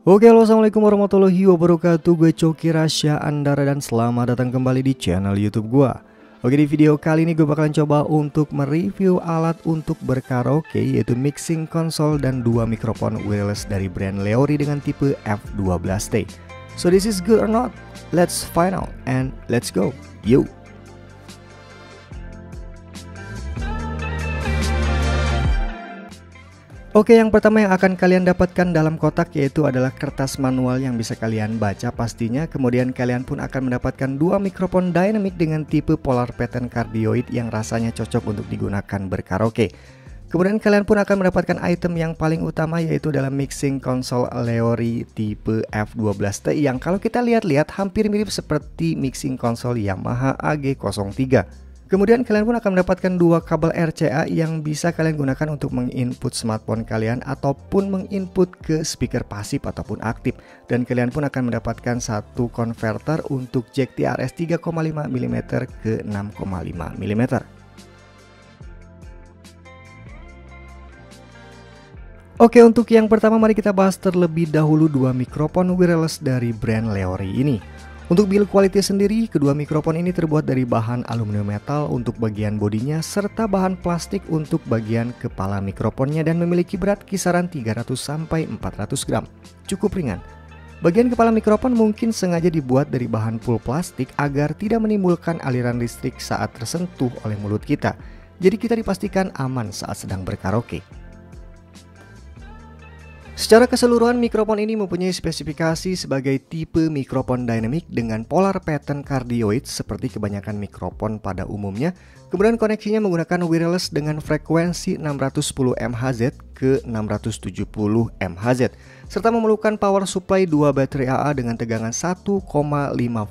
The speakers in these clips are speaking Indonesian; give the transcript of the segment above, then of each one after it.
Oke, halo, assalamualaikum warahmatullahi wabarakatuh. Gue Coki Rasya Andara dan selamat datang kembali di channel YouTube gue. Oke, di video kali ini gue bakalan coba untuk mereview alat untuk berkaraoke, yaitu mixing console dan dua mikrofon wireless dari brand Leori dengan tipe F12T. So this is good or not? Let's find out and let's go. Yo. Oke, yang pertama yang akan kalian dapatkan dalam kotak yaitu adalah kertas manual yang bisa kalian baca pastinya. Kemudian kalian pun akan mendapatkan dua mikrofon dynamic dengan tipe polar pattern cardioid yang rasanya cocok untuk digunakan berkaraoke. Kemudian kalian pun akan mendapatkan item yang paling utama yaitu dalam mixing console Leori tipe F12T yang kalau kita lihat-lihat hampir mirip seperti mixing console Yamaha AG03. Kemudian kalian pun akan mendapatkan dua kabel RCA yang bisa kalian gunakan untuk menginput smartphone kalian ataupun menginput ke speaker pasif ataupun aktif. Dan kalian pun akan mendapatkan satu konverter untuk jack TRS 3,5 mm ke 6,5 mm. Oke, untuk yang pertama mari kita bahas terlebih dahulu dua mikrofon wireless dari brand Leori ini. Untuk build quality sendiri, kedua mikrofon ini terbuat dari bahan aluminium metal untuk bagian bodinya serta bahan plastik untuk bagian kepala mikrofonnya dan memiliki berat kisaran 300 sampai 400 gram. Cukup ringan. Bagian kepala mikrofon mungkin sengaja dibuat dari bahan full plastik agar tidak menimbulkan aliran listrik saat tersentuh oleh mulut kita. Jadi kita dipastikan aman saat sedang berkaraoke. Secara keseluruhan mikrofon ini mempunyai spesifikasi sebagai tipe mikrofon dynamic dengan polar pattern cardioid seperti kebanyakan mikrofon pada umumnya. Kemudian koneksinya menggunakan wireless dengan frekuensi 610 MHz ke 670 MHz serta memerlukan power supply 2 baterai AA dengan tegangan 1,5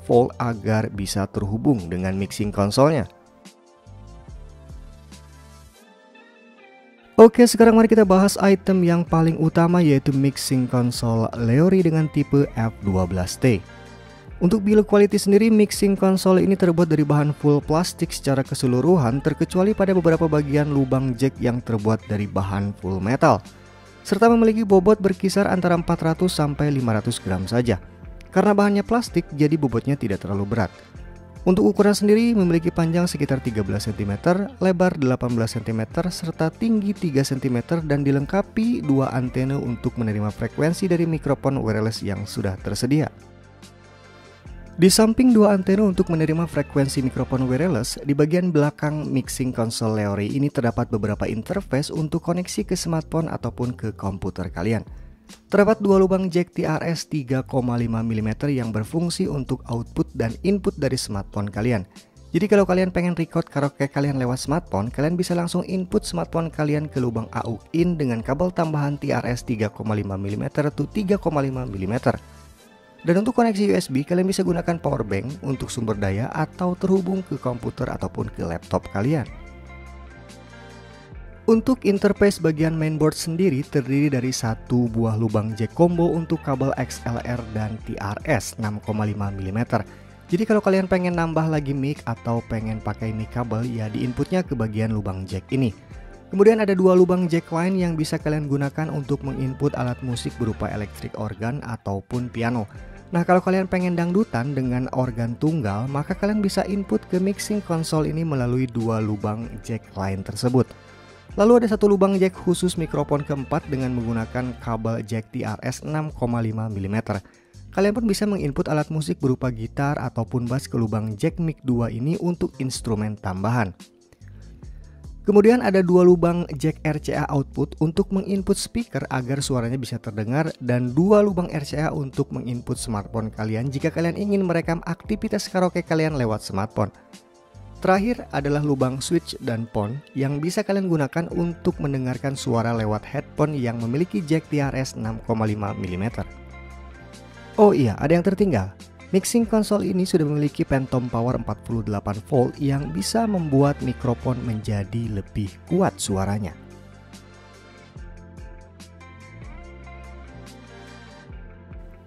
volt agar bisa terhubung dengan mixing konsolnya. Oke, sekarang mari kita bahas item yang paling utama yaitu mixing console Leori dengan tipe F12T. Untuk build quality sendiri, mixing console ini terbuat dari bahan full plastik secara keseluruhan terkecuali pada beberapa bagian lubang jack yang terbuat dari bahan full metal. Serta memiliki bobot berkisar antara 400 sampai 500 gram saja. Karena bahannya plastik, jadi bobotnya tidak terlalu berat. Untuk ukuran sendiri memiliki panjang sekitar 13 cm, lebar 18 cm, serta tinggi 3 cm dan dilengkapi dua antena untuk menerima frekuensi dari mikrofon wireless yang sudah tersedia. Di samping dua antena untuk menerima frekuensi mikrofon wireless, di bagian belakang mixing console Leori ini terdapat beberapa interface untuk koneksi ke smartphone ataupun ke komputer kalian. Terdapat dua lubang jack TRS 3,5 mm yang berfungsi untuk output dan input dari smartphone kalian. Jadi kalau kalian pengen record karaoke kalian lewat smartphone, kalian bisa langsung input smartphone kalian ke lubang AUX in dengan kabel tambahan TRS 3,5 mm to 3,5 mm. Dan untuk koneksi USB, kalian bisa gunakan power bank untuk sumber daya atau terhubung ke komputer ataupun ke laptop kalian. Untuk interface bagian mainboard sendiri terdiri dari satu buah lubang jack combo untuk kabel XLR dan TRS 6,5 mm. Jadi kalau kalian pengen nambah lagi mic atau pengen pakai mic kabel, ya diinputnya ke bagian lubang jack ini. Kemudian ada dua lubang jack lain yang bisa kalian gunakan untuk menginput alat musik berupa electric organ ataupun piano. Nah, kalau kalian pengen dangdutan dengan organ tunggal, maka kalian bisa input ke mixing console ini melalui dua lubang jack lain tersebut. Lalu ada satu lubang jack khusus mikrofon keempat dengan menggunakan kabel jack TRS 6,5 mm. Kalian pun bisa menginput alat musik berupa gitar ataupun bass ke lubang jack mic 2 ini untuk instrumen tambahan. Kemudian ada dua lubang jack RCA output untuk menginput speaker agar suaranya bisa terdengar dan dua lubang RCA untuk menginput smartphone kalian jika kalian ingin merekam aktivitas karaoke kalian lewat smartphone. Terakhir adalah lubang switch dan pon yang bisa kalian gunakan untuk mendengarkan suara lewat headphone yang memiliki jack TRS 6,5 mm. Oh iya, ada yang tertinggal. Mixing console ini sudah memiliki phantom power 48 volt yang bisa membuat mikrofon menjadi lebih kuat suaranya.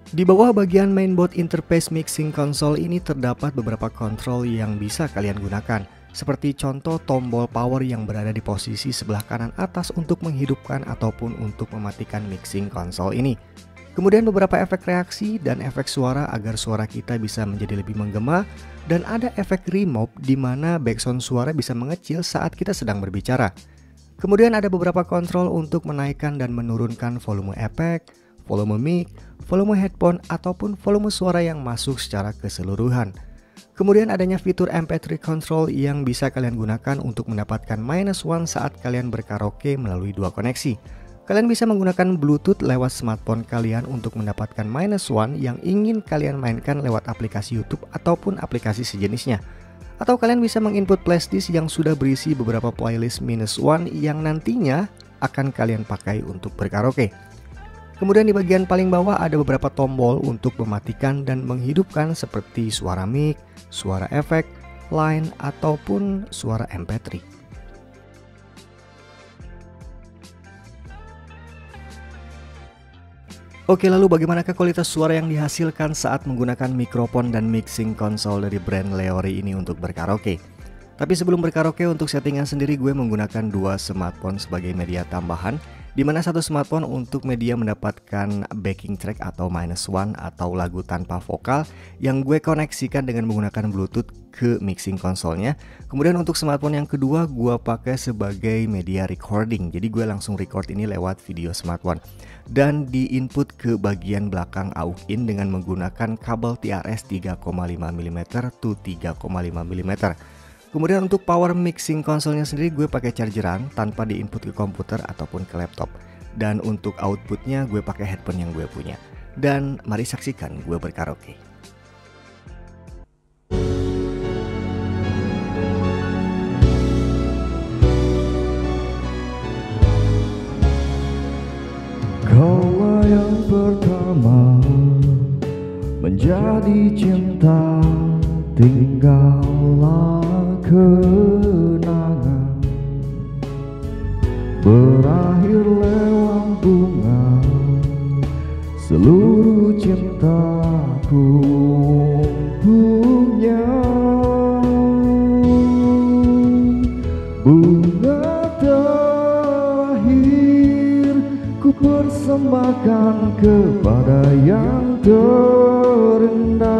Di bawah bagian mainboard interface mixing console ini terdapat beberapa kontrol yang bisa kalian gunakan. Seperti contoh tombol power yang berada di posisi sebelah kanan atas untuk menghidupkan ataupun untuk mematikan mixing console ini. Kemudian beberapa efek reaksi dan efek suara agar suara kita bisa menjadi lebih menggema, dan ada efek remote di mana backsound suara bisa mengecil saat kita sedang berbicara. Kemudian ada beberapa kontrol untuk menaikkan dan menurunkan volume efek, volume mic, volume headphone ataupun volume suara yang masuk secara keseluruhan. Kemudian adanya fitur MP3 control yang bisa kalian gunakan untuk mendapatkan -1 saat kalian berkaraoke melalui dua koneksi. Kalian bisa menggunakan Bluetooth lewat smartphone kalian untuk mendapatkan -1 yang ingin kalian mainkan lewat aplikasi YouTube ataupun aplikasi sejenisnya. Atau kalian bisa menginput playlist yang sudah berisi beberapa playlist -1 yang nantinya akan kalian pakai untuk berkaraoke. Kemudian di bagian paling bawah ada beberapa tombol untuk mematikan dan menghidupkan seperti suara mic, suara efek, line, ataupun suara MP3. Oke, lalu bagaimanakah kualitas suara yang dihasilkan saat menggunakan mikrofon dan mixing console dari brand Leory ini untuk berkaraoke? Tapi sebelum berkaraoke, untuk settingan sendiri gue menggunakan dua smartphone sebagai media tambahan, di mana satu smartphone untuk media mendapatkan backing track atau -1 atau lagu tanpa vokal yang gue koneksikan dengan menggunakan Bluetooth ke mixing konsolnya. Kemudian untuk smartphone yang kedua gue pakai sebagai media recording, jadi gue langsung record ini lewat video smartphone dan di-input ke bagian belakang aux-in dengan menggunakan kabel TRS 3,5 mm to 3,5 mm. Kemudian untuk power mixing konsolnya sendiri gue pakai chargeran tanpa di-input ke komputer ataupun ke laptop. Dan untuk outputnya gue pakai headphone yang gue punya. Dan mari saksikan gue berkaraoke. Kaulah yang pertama menjadi cinta, tinggallah kenangan, berakhir lewat bunga, seluruh cintaku punya. Bunga terakhir ku persembahkan kepada yang terindah,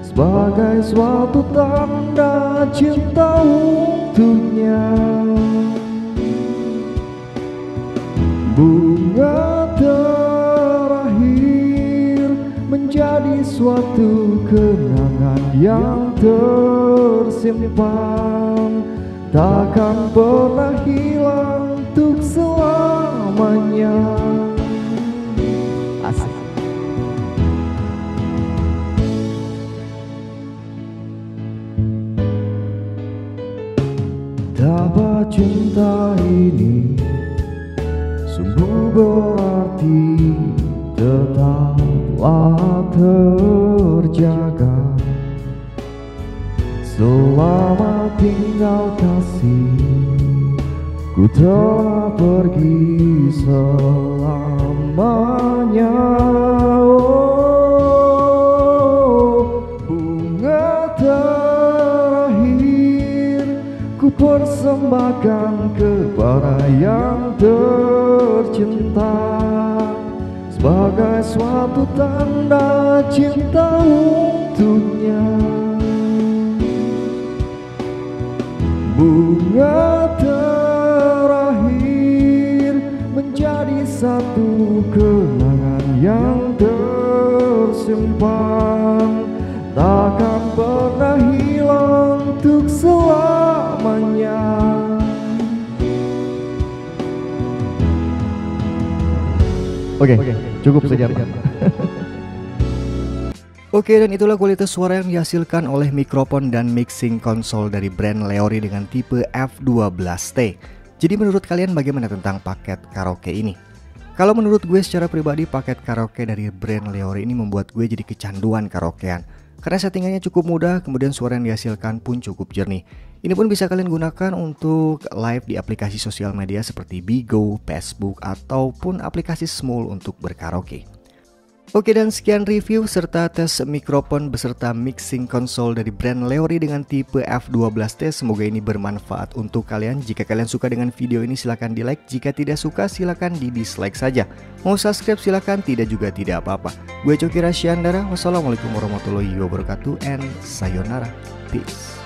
sebagai suatu tanda cinta untuknya. Bunga terakhir menjadi suatu kenangan yang tersimpan, takkan pernah hilang untuk selamanya. Asik. Betapa cinta ini sungguh berarti, tetaplah terjaga selama tinggal kasih. Ku telah pergi selamanya. Bunga terakhir ku persembahkan kepada yang tercinta, sebagai suatu tanda cinta untuknya. Bunga terakhir menjadi satu kenangan yang tersimpan, takkan pernah hilang untuk selamanya. Oke, cukup sekian. Oke, dan itulah kualitas suara yang dihasilkan oleh mikrofon dan mixing console dari brand Leory dengan tipe F12T. Jadi menurut kalian bagaimana tentang paket karaoke ini? Kalau menurut gue secara pribadi, paket karaoke dari brand Leory ini membuat gue jadi kecanduan karaokean. Karena settingannya cukup mudah, kemudian suara yang dihasilkan pun cukup jernih. Ini pun bisa kalian gunakan untuk live di aplikasi sosial media seperti Bigo, Facebook, ataupun aplikasi Smule untuk berkaraoke. Oke, dan sekian review serta tes mikrofon beserta mixing konsol dari brand Leori dengan tipe F12T. Semoga ini bermanfaat untuk kalian. Jika kalian suka dengan video ini silahkan di like, jika tidak suka silahkan di dislike saja. Mau subscribe silahkan, tidak juga tidak apa-apa. Gue Coki Rasyandara, wassalamualaikum warahmatullahi wabarakatuh, and sayonara, peace.